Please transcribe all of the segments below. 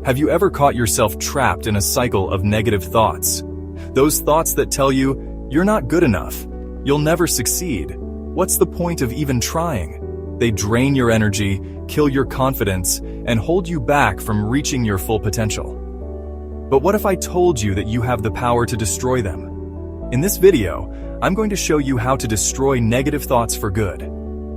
Have you ever caught yourself trapped in a cycle of negative thoughts? Those thoughts that tell you, you're not good enough, you'll never succeed, what's the point of even trying? They drain your energy, kill your confidence, and hold you back from reaching your full potential. But what if I told you that you have the power to destroy them? In this video, I'm going to show you how to destroy negative thoughts for good.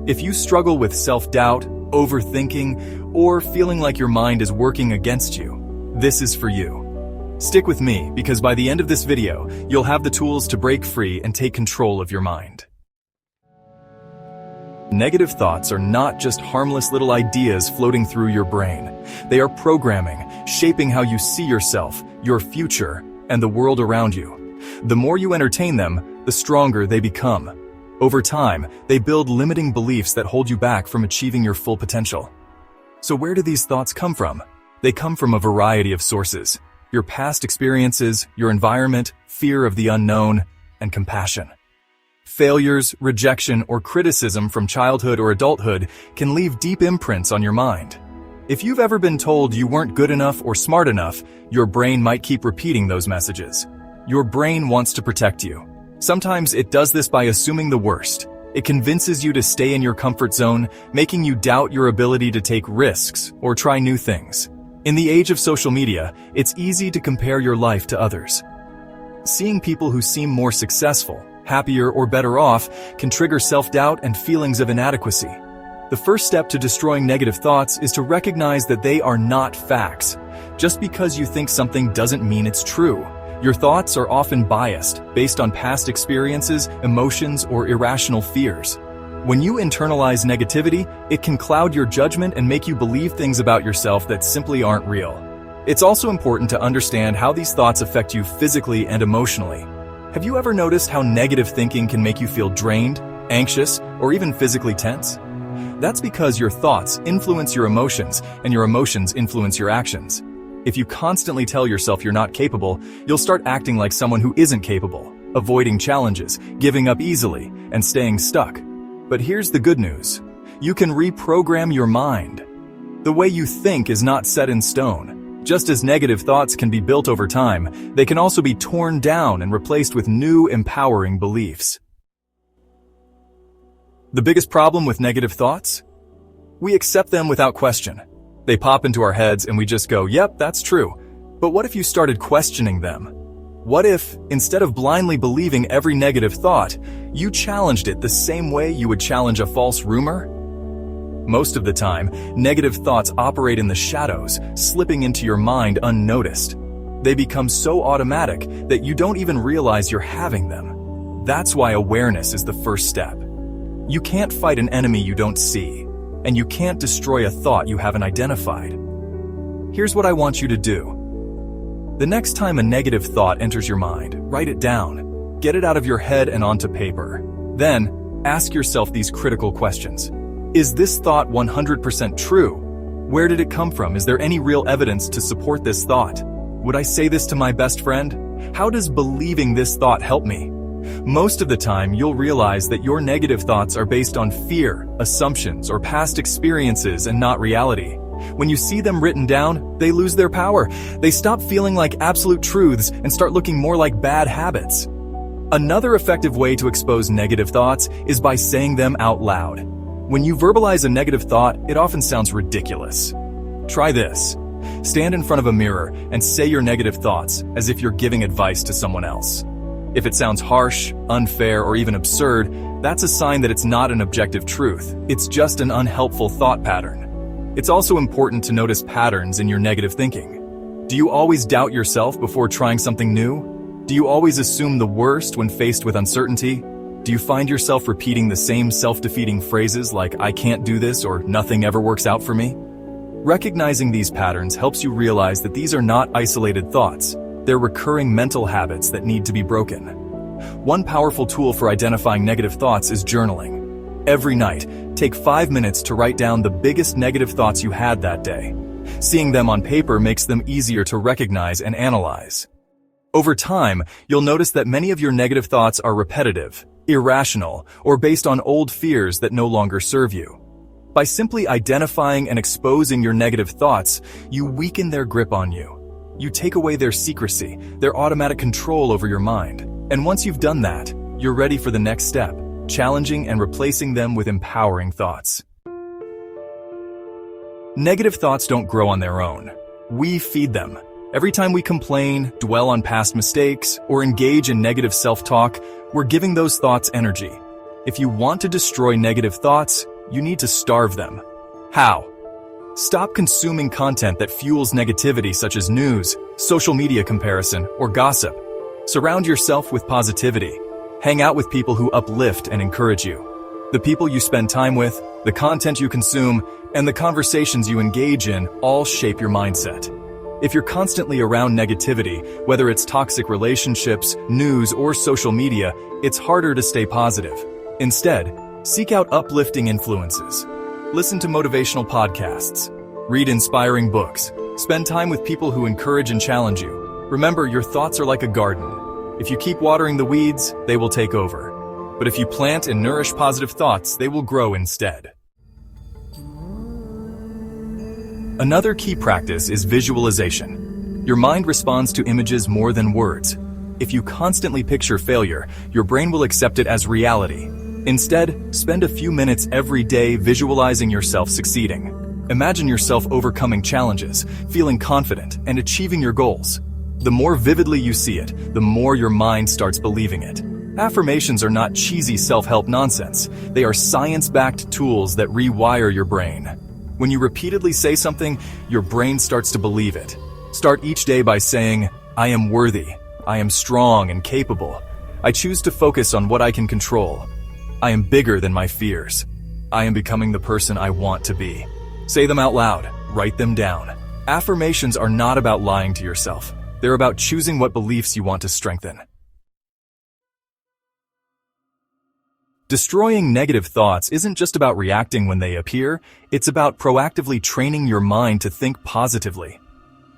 If you struggle with self-doubt, overthinking, or feeling like your mind is working against you, this is for you. Stick with me, because by the end of this video, you'll have the tools to break free and take control of your mind. Negative thoughts are not just harmless little ideas floating through your brain. They are programming, shaping how you see yourself, your future, and the world around you. The more you entertain them, the stronger they become. Over time, they build limiting beliefs that hold you back from achieving your full potential. So where do these thoughts come from? They come from a variety of sources: your past experiences, your environment, fear of the unknown, and compassion. Failures, rejection, or criticism from childhood or adulthood can leave deep imprints on your mind. If you've ever been told you weren't good enough or smart enough, your brain might keep repeating those messages. Your brain wants to protect you. Sometimes it does this by assuming the worst. It convinces you to stay in your comfort zone, making you doubt your ability to take risks or try new things. In the age of social media, it's easy to compare your life to others. Seeing people who seem more successful, happier, or better off can trigger self-doubt and feelings of inadequacy. The first step to destroying negative thoughts is to recognize that they are not facts. Just because you think something doesn't mean it's true. Your thoughts are often biased, based on past experiences, emotions, or irrational fears. When you internalize negativity, it can cloud your judgment and make you believe things about yourself that simply aren't real. It's also important to understand how these thoughts affect you physically and emotionally. Have you ever noticed how negative thinking can make you feel drained, anxious, or even physically tense? That's because your thoughts influence your emotions, and your emotions influence your actions. If you constantly tell yourself you're not capable, you'll start acting like someone who isn't capable, avoiding challenges, giving up easily, and staying stuck. But here's the good news. You can reprogram your mind. The way you think is not set in stone. Just as negative thoughts can be built over time, they can also be torn down and replaced with new, empowering beliefs. The biggest problem with negative thoughts? We accept them without question. They pop into our heads and we just go, yep, that's true. But what if you started questioning them? What if, instead of blindly believing every negative thought, you challenged it the same way you would challenge a false rumor? Most of the time, negative thoughts operate in the shadows, slipping into your mind unnoticed. They become so automatic that you don't even realize you're having them. That's why awareness is the first step. You can't fight an enemy you don't see. And you can't destroy a thought you haven't identified. Here's what I want you to do. The next time a negative thought enters your mind, write it down. Get it out of your head and onto paper. Then, ask yourself these critical questions. Is this thought 100% true? Where did it come from? Is there any real evidence to support this thought? Would I say this to my best friend? How does believing this thought help me? Most of the time, you'll realize that your negative thoughts are based on fear, assumptions, or past experiences and not reality. When you see them written down, they lose their power. They stop feeling like absolute truths and start looking more like bad habits. Another effective way to expose negative thoughts is by saying them out loud. When you verbalize a negative thought, it often sounds ridiculous. Try this. Stand in front of a mirror and say your negative thoughts as if you're giving advice to someone else. If it sounds harsh, unfair, or even absurd, that's a sign that it's not an objective truth. It's just an unhelpful thought pattern. It's also important to notice patterns in your negative thinking. Do you always doubt yourself before trying something new? Do you always assume the worst when faced with uncertainty? Do you find yourself repeating the same self-defeating phrases like, I can't do this, or nothing ever works out for me? Recognizing these patterns helps you realize that these are not isolated thoughts. They're recurring mental habits that need to be broken. One powerful tool for identifying negative thoughts is journaling. Every night, take 5 minutes to write down the biggest negative thoughts you had that day. Seeing them on paper makes them easier to recognize and analyze. Over time, you'll notice that many of your negative thoughts are repetitive, irrational, or based on old fears that no longer serve you. By simply identifying and exposing your negative thoughts, you weaken their grip on you. You take away their secrecy, their automatic control over your mind. And once you've done that, you're ready for the next step, challenging and replacing them with empowering thoughts. Negative thoughts don't grow on their own. We feed them. Every time we complain, dwell on past mistakes, or engage in negative self-talk, we're giving those thoughts energy. If you want to destroy negative thoughts, you need to starve them. How? Stop consuming content that fuels negativity such as news, social media comparison, or gossip. Surround yourself with positivity. Hang out with people who uplift and encourage you. The people you spend time with, the content you consume, and the conversations you engage in all shape your mindset. If you're constantly around negativity, whether it's toxic relationships, news, or social media, it's harder to stay positive. Instead, seek out uplifting influences. Listen to motivational podcasts. Read inspiring books. Spend time with people who encourage and challenge you. Remember, your thoughts are like a garden. If you keep watering the weeds, they will take over. But if you plant and nourish positive thoughts, they will grow instead. Another key practice is visualization. Your mind responds to images more than words. If you constantly picture failure, your brain will accept it as reality. Instead, spend a few minutes every day visualizing yourself succeeding. Imagine yourself overcoming challenges, feeling confident, and achieving your goals. The more vividly you see it, the more your mind starts believing it. Affirmations are not cheesy self-help nonsense. They are science-backed tools that rewire your brain. When you repeatedly say something, your brain starts to believe it. Start each day by saying, "I am worthy. I am strong and capable. I choose to focus on what I can control. I am bigger than my fears. I am becoming the person I want to be." Say them out loud. Write them down. Affirmations are not about lying to yourself. They're about choosing what beliefs you want to strengthen. Destroying negative thoughts isn't just about reacting when they appear, it's about proactively training your mind to think positively.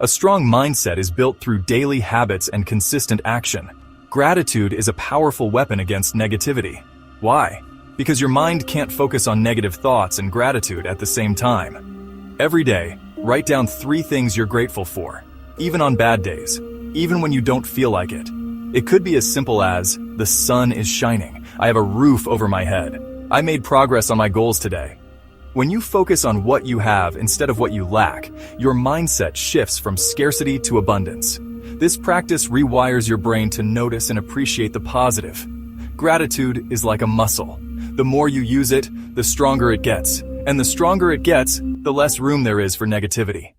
A strong mindset is built through daily habits and consistent action. Gratitude is a powerful weapon against negativity. Why? Because your mind can't focus on negative thoughts and gratitude at the same time. Every day, write down 3 things you're grateful for, even on bad days, even when you don't feel like it. It could be as simple as, the sun is shining, I have a roof over my head, I made progress on my goals today. When you focus on what you have instead of what you lack, your mindset shifts from scarcity to abundance. This practice rewires your brain to notice and appreciate the positive. Gratitude is like a muscle. The more you use it, the stronger it gets. And the stronger it gets, the less room there is for negativity.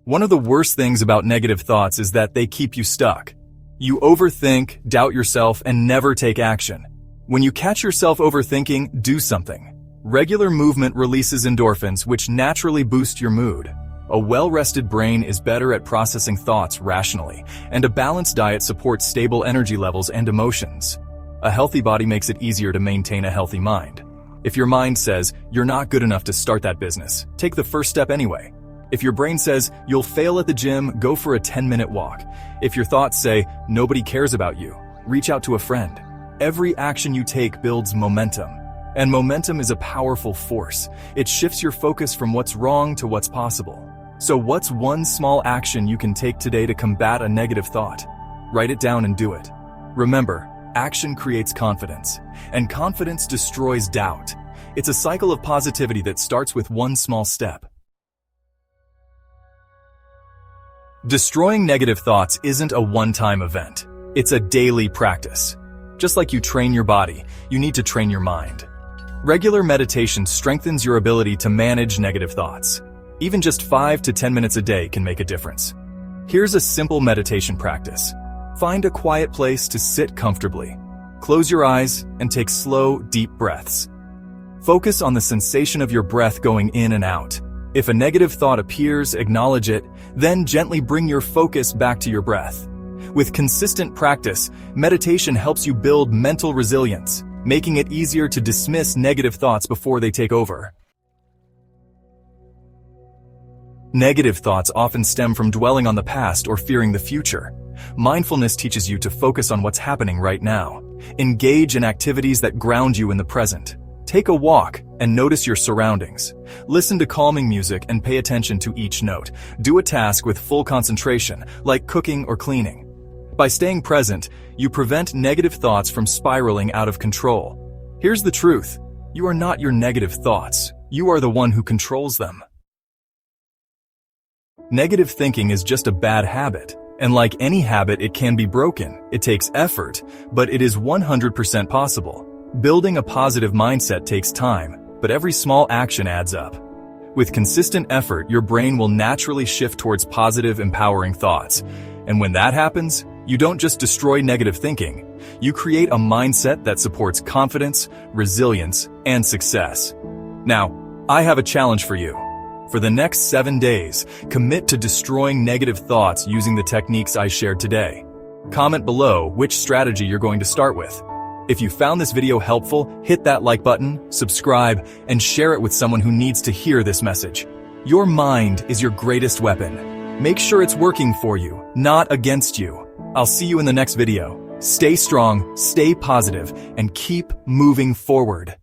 One of the worst things about negative thoughts is that they keep you stuck. You overthink, doubt yourself, and never take action. When you catch yourself overthinking, do something. Regular movement releases endorphins, which naturally boost your mood. A well-rested brain is better at processing thoughts rationally, and a balanced diet supports stable energy levels and emotions. A healthy body makes it easier to maintain a healthy mind. If your mind says, you're not good enough to start that business, take the first step anyway. If your brain says, you'll fail at the gym, go for a 10-minute walk. If your thoughts say, nobody cares about you, reach out to a friend. Every action you take builds momentum. And momentum is a powerful force. It shifts your focus from what's wrong to what's possible. So what's one small action you can take today to combat a negative thought? Write it down and do it. Remember, action creates confidence, and confidence destroys doubt. It's a cycle of positivity that starts with one small step. Destroying negative thoughts isn't a one-time event. It's a daily practice. Just like you train your body, you need to train your mind. Regular meditation strengthens your ability to manage negative thoughts. Even just 5 to 10 minutes a day can make a difference. Here's a simple meditation practice. Find a quiet place to sit comfortably. Close your eyes and take slow, deep breaths. Focus on the sensation of your breath going in and out. If a negative thought appears, acknowledge it, then gently bring your focus back to your breath. With consistent practice, meditation helps you build mental resilience, making it easier to dismiss negative thoughts before they take over. Negative thoughts often stem from dwelling on the past or fearing the future. Mindfulness teaches you to focus on what's happening right now. Engage in activities that ground you in the present. Take a walk and notice your surroundings. Listen to calming music and pay attention to each note. Do a task with full concentration, like cooking or cleaning. By staying present, you prevent negative thoughts from spiraling out of control. Here's the truth. You are not your negative thoughts. You are the one who controls them. Negative thinking is just a bad habit. And like any habit, it can be broken. It takes effort, but it is 100% possible. Building a positive mindset takes time, but every small action adds up. With consistent effort, your brain will naturally shift towards positive, empowering thoughts. And when that happens, you don't just destroy negative thinking. You create a mindset that supports confidence, resilience, and success. Now, I have a challenge for you. For the next 7 days, commit to destroying negative thoughts using the techniques I shared today. Comment below which strategy you're going to start with. If you found this video helpful, hit that like button, subscribe, and share it with someone who needs to hear this message. Your mind is your greatest weapon. Make sure it's working for you, not against you. I'll see you in the next video. Stay strong, stay positive, and keep moving forward.